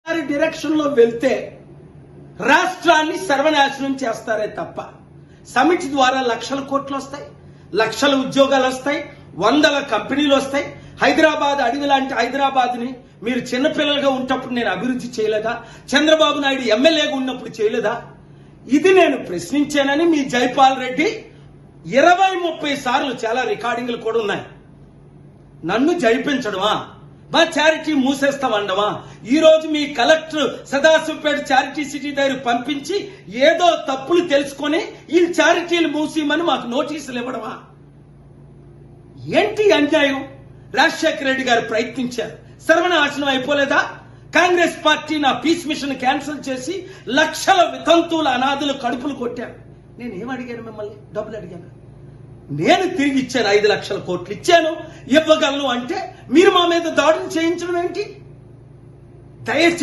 Direction లో వెళ్తే రాష్ట్రాన్ని సర్వనాశనం చేస్తారే తప్ప సమితి ద్వారా లక్షల కోట్లు వస్తాయి, లక్షల ఉద్యోగాలు వస్తాయి, వందల కంపెనీలు వస్తాయి. హైదరాబాద్ అడవి లాంటి హైదరాబాద్ ని మీరు చిన్నపిల్లలుగా ఉన్నప్పుడు నేను అభివృద్ధి చేయలేదా? చంద్రబాబు నాయుడు ఎమ్మెల్యేగా ఉన్నప్పుడు చేయలేదా? ఇది నేను ప్రశ్నించానని మీ జైపాల్ రెడ్డి 20-30 సార్లు చాలా రికార్డింగ్లు కూడా ఉన్నాయి. నన్ను జైపించడమా, మా చారిటీ మూసేస్తామండమా? ఈ రోజు మీ కలెక్టర్ సదాశివపేట చారిటీ సిటీ దగ్గర పంపించి ఏదో తప్పులు తెలుసుకొని ఈ చారిటీలు మూసేయమని మాకు నోటీసులు ఇవ్వడమా? ఏంటి అన్యాయం? రాజశేఖర రెడ్డి గారు ప్రయత్నించారు, సర్వనాశనం అయిపోలేదా? కాంగ్రెస్ పార్టీ నా పీస్ మిషన్ క్యాన్సిల్ చేసి లక్షల వితంతువుల అనాథులు కడుపులు కొట్టారు. నేనేం అడిగాను? మిమ్మల్ని డబ్బులు అడిగాను. నేను తిరిగి ఇచ్చాను, 5 లక్షల కోట్లు ఇచ్చాను, ఇవ్వగలను అంటే మీరు మా మీద దాడులు చేయించడం ఏంటి? దయచేసి